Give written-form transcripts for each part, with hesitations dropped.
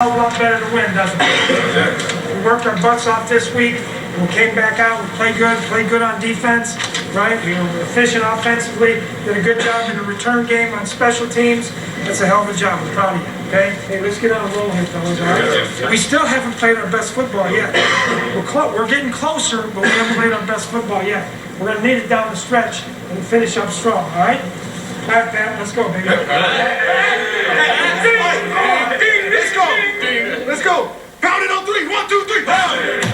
A lot better to win, doesn't it? We worked our butts off this week. We came back out. We played good on defense, right? We were efficient offensively. Did a good job in the return game on special teams. That's a hell of a job. I'm proud of you. Okay? Hey, let's get on a roll here, fellas. All right? We still haven't played our best football yet. We're getting closer, but we haven't played our best football yet. We're going to need it down the stretch and finish up strong. All right? All right, Pat. Let's go, baby. Let's go. Let's go. Pound it on three. 1, 2, 3. Pound it.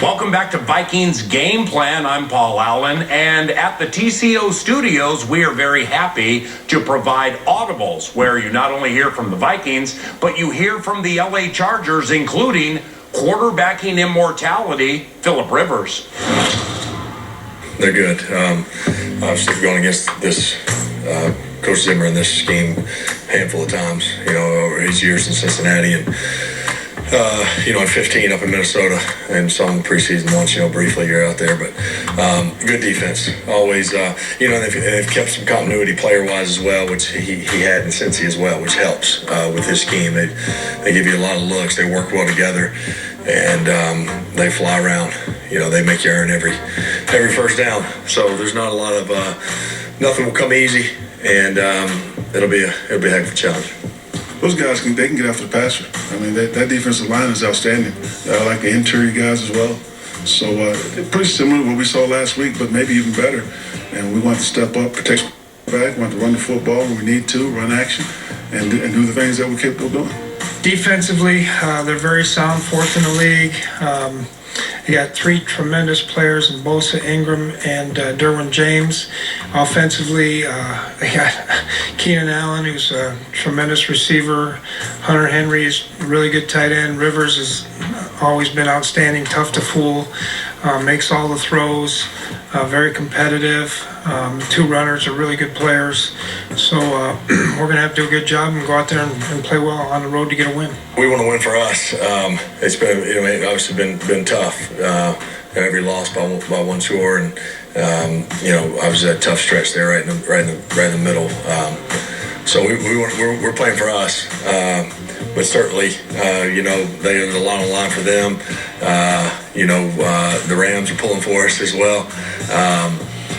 Welcome back to Vikings Game Plan. I'm Paul Allen, and at the TCO studios, we are very happy to provide audibles where you not only hear from the Vikings, but you hear from the LA Chargers, including quarterbacking immortality, Phillip Rivers. They're good. Obviously, we're going against this Coach Zimmer in this scheme a handful of times, over his years in Cincinnati and, in 15 up in Minnesota and saw him preseason once, briefly you're out there. But good defense. Always, they've kept some continuity player-wise as well, which he had in Cincy as well, which helps with his scheme. They give you a lot of looks. They work well together. And they fly around. They make you earn every first down. So there's not a lot of nothing will come easy, and it'll be a heck of a challenge. Those guys can get after the passer. I mean, that defensive line is outstanding. I like the interior guys as well. So pretty similar to what we saw last week, but maybe even better. And we want to step up, protect back, want to run the football when we need to, run action, and do the things that we're capable of doing. Defensively, they're very sound, fourth in the league. You got three tremendous players in Bosa, Ingram, and Derwin James. Offensively, they got Keenan Allen, who's a tremendous receiver. Hunter Henry is a really good tight end. Rivers has always been outstanding, tough to fool, makes all the throws, very competitive. Two runners are really good players. So we're going to have to do a good job and go out there and play well on the road to get a win. We want to win for us. It's been, obviously been tough. Every loss by one score, and obviously that tough stretch there, right in the middle. So we're playing for us, but certainly, there's a lot on the line for them. The Rams are pulling for us as well.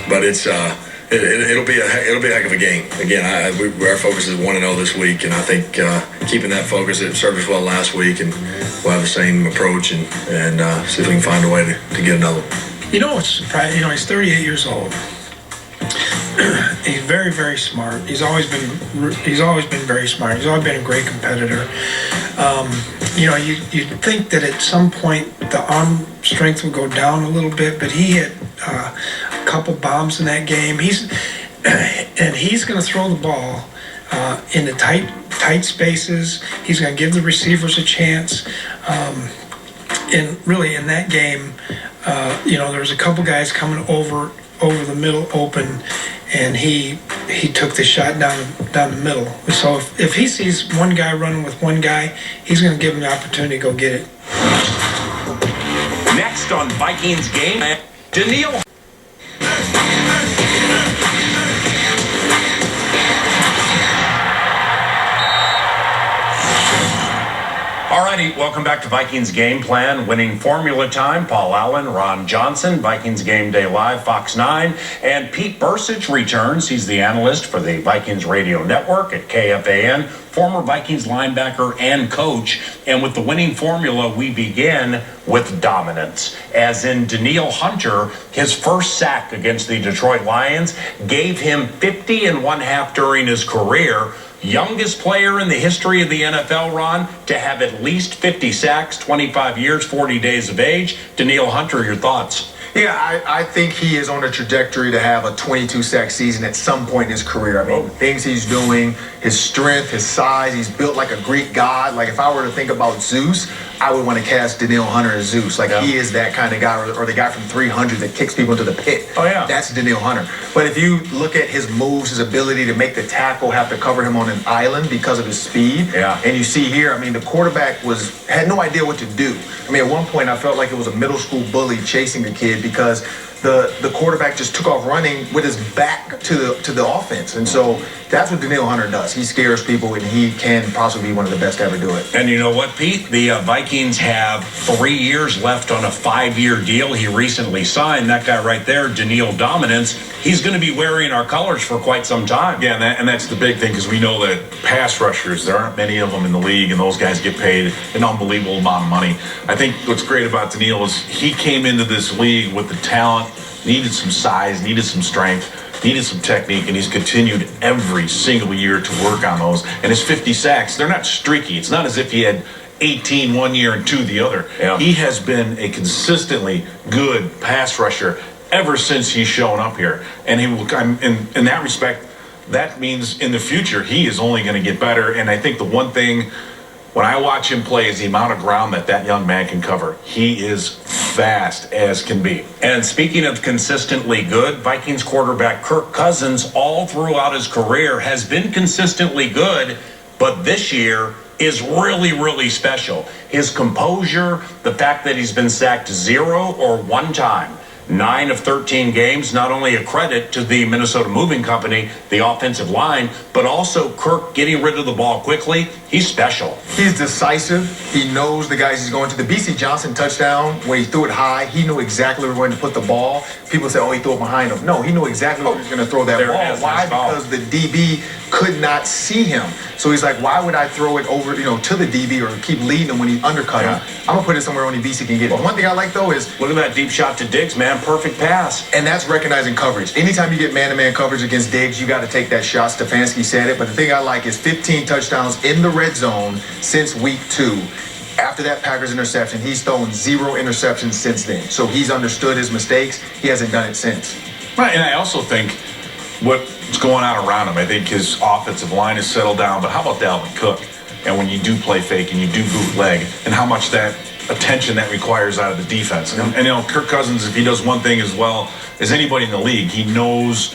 But it'll be a heck of a game. Again, our focus is 1-0 this week, and I think keeping that focus, it served us well last week, and we'll have the same approach and see if we can find a way to get another one. What's surprising? He's 38 years old. He's very, very smart. He's always been very smart. He's always been a great competitor. You'd think that at some point the arm strength would go down a little bit, but he had a couple bombs in that game. He's going to throw the ball in the tight spaces. He's going to give the receivers a chance. And really, in that game, there was a couple guys coming over the middle open, and he took the shot down the middle. So if he sees one guy running with one guy, he's going to give him the opportunity to go get it. Next on Vikings Game, DANIELLE. Alrighty, welcome back to Vikings Game Plan, winning formula time. Paul Allen, Ron Johnson, Vikings Game Day Live, Fox 9, and Pete Bursich returns. He's the analyst for the Vikings Radio Network at KFAN, former Vikings linebacker and coach. And with the winning formula, we begin with dominance. As in DANIELLE Hunter, his first sack against the Detroit Lions gave him 50 1/2 during his career. Youngest player in the history of the NFL, Ron, to have at least 50 sacks, 25 years, 40 days of age. DANIELLE Hunter, your thoughts? Yeah, I think he is on a trajectory to have a 22-sack season at some point in his career. I mean, the things he's doing, his strength, his size, he's built like a Greek god. Like, if I were to think about Zeus, I would want to cast DANIELLE Hunter as Zeus. Like, he is that kind of guy, or the guy from 300 that kicks people into the pit. Oh, yeah. That's DANIELLE Hunter. But if you look at his moves, his ability to make the tackle, have to cover him on an island because of his speed. Yeah. And you see here, I mean, the quarterback had no idea what to do. I mean, at one point, I felt like it was a middle school bully chasing a kid because the quarterback just took off running with his back to the offense. And so that's what Danielle Hunter does. He scares people, and he can possibly be one of the best to ever do it. And you know what, Pete? The Vikings have 3 years left on a 5-year deal. He recently signed. That guy right there, Danielle Dominance, he's going to be wearing our colors for quite some time. Yeah, and that's the big thing, because we know that pass rushers, there aren't many of them in the league, and those guys get paid an unbelievable amount of money. I think what's great about Danielle is he came into this league with the talent, needed some size, needed some strength, needed some technique, and he's continued every single year to work on those. And his 50 sacks, they're not streaky. It's not as if he had 18 one year and 2 the other. Yeah. He has been a consistently good pass rusher ever since he's shown up here. And he will, in that respect, that means in the future he is only going to get better. And I think the one thing when I watch him play is the amount of ground that young man can cover. He is fast as can be. And speaking of consistently good, Vikings quarterback Kirk Cousins all throughout his career has been consistently good, but this year is really, really special. His composure, the fact that he's been sacked 0 or 1 time, 9 of 13 games, not only a credit to the Minnesota Moving Company, the offensive line, but also Kirk getting rid of the ball quickly. He's special. He's decisive. He knows the guys he's going to. The B.C. Johnson touchdown, when he threw it high, he knew exactly where he was going to put the ball. People say, oh, he threw it behind him. No, he knew exactly where he was going to throw that ball. Why? Because the DB could not see him. So he's like, why would I throw it over, to the DB or keep leading him when he undercut him? I'm going to put it somewhere only BC can get it. One thing I like, though, is look at that deep shot to Diggs, man. Perfect pass. And that's recognizing coverage. Anytime you get man-to-man coverage against Diggs, you got to take that shot. Stefanski said it. But the thing I like is 15 touchdowns in the red zone since week 2. After that Packers interception, he's thrown 0 interceptions since then. So he's understood his mistakes. He hasn't done it since. Right, and I also think what's going on around him, I think his offensive line has settled down. But how about Dalvin Cook? And when you do play fake and you do bootleg, and how much that attention that requires out of the defense. And Kirk Cousins, if he does one thing as well as anybody in the league, he knows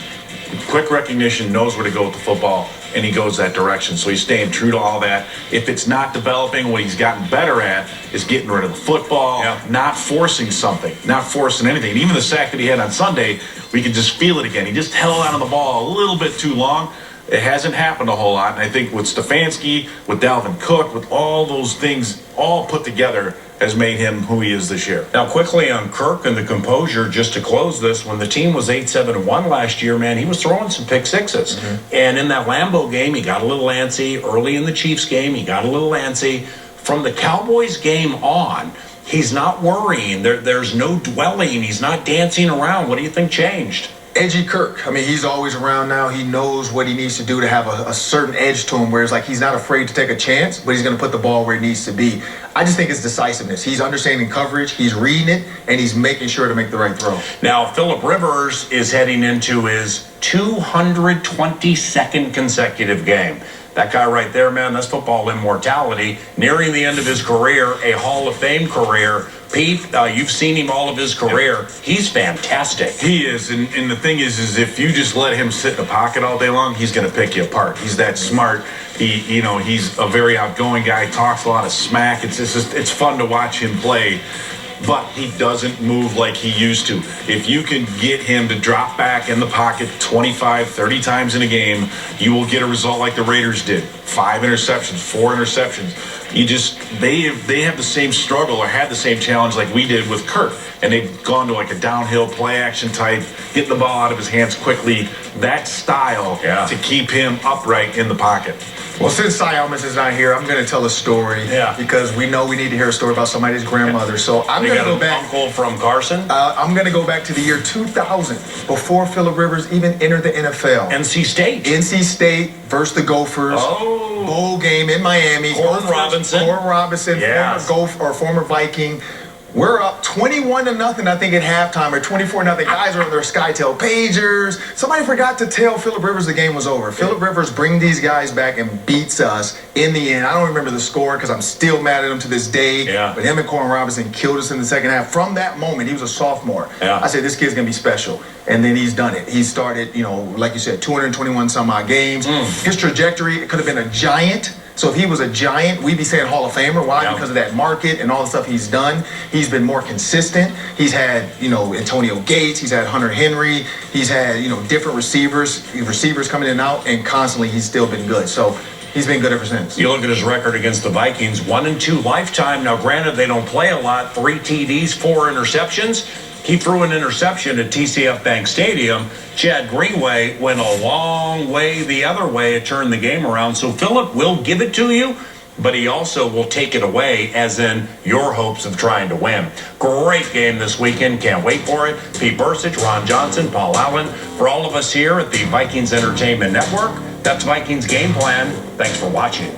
quick recognition, knows where to go with the football, and he goes that direction. So he's staying true to all that. If it's not developing, what he's gotten better at is getting rid of the football, not forcing something, not forcing anything. And even the sack that he had on Sunday, we could just feel it again. He just held on to the ball a little bit too long. It hasn't happened a whole lot. And I think with Stefanski, with Dalvin Cook, with all those things all put together, has made him who he is this year. Now, quickly on Kirk and the composure, just to close this, when the team was 8-7-1 last year, man, he was throwing some pick sixes. And in that Lambeau game, he got a little antsy. Early in the Chiefs game, he got a little antsy. From the Cowboys game on, he's not worrying. There's no dwelling. He's not dancing around. What do you think changed? Edgy Kirk. I mean, he's always around now. He knows what he needs to do to have a certain edge to him, where it's like he's not afraid to take a chance, but he's going to put the ball where it needs to be. I just think it's decisiveness. He's understanding coverage, he's reading it, and he's making sure to make the right throw. Now, Phillip Rivers is heading into his 222nd consecutive game. That guy right there, man, that's football immortality. Nearing the end of his career, a Hall of Fame career. Pete, you've seen him all of his career. He's fantastic. He is, and the thing is if you just let him sit in the pocket all day long, he's going to pick you apart. He's that smart. He's a very outgoing guy. Talks a lot of smack. It's fun to watch him play. But he doesn't move like he used to. If you can get him to drop back in the pocket 25, 30 times in a game, you will get a result like the Raiders did. 5 interceptions, 4 interceptions. They have the same struggle or had the same challenge like we did with Kirk. And they've gone to like a downhill play action type, getting the ball out of his hands quickly. That style to keep him upright in the pocket. Well, since Cy Elmas is not here, I'm going to tell a story because we know we need to hear a story about somebody's grandmother. So I'm going to go back. Uncle from Carson? I'm going to go back to the year 2000, before Phillip Rivers even entered the NFL. NC State. NC State versus the Gophers. Oh. Bowl game in Miami. Warren Robinson. Yes. Former Viking. We're up 21-0, I think, at halftime, or 24-0. Guys are on their SkyTel pagers. Somebody forgot to tell Phillip Rivers the game was over. Phillip Rivers brings these guys back and beats us in the end. I don't remember the score because I'm still mad at him to this day. But him and Warren Robinson killed us in the second half. From that moment, he was a sophomore. I said, this kid's going to be special. And then he's done it. He started, like you said, 221 some odd games. His trajectory, it could have been a giant. So if he was a Giant, we'd be saying Hall of Famer. Why? Yeah. Because of that market and all the stuff he's done. He's been more consistent. He's had, Antonio Gates. He's had Hunter Henry. He's had, different receivers coming in and out, and constantly he's still been good. So he's been good ever since. You look at his record against the Vikings, 1-2 lifetime. Now, granted, they don't play a lot. 3 TDs, 4 interceptions. He threw an interception at TCF Bank Stadium. Chad Greenway went a long way the other way to turn the game around. So Phillip will give it to you, but he also will take it away, as in your hopes of trying to win. Great game this weekend. Can't wait for it. Pete Bursich, Ron Johnson, Paul Allen. For all of us here at the Vikings Entertainment Network, that's Vikings Game Plan. Thanks for watching.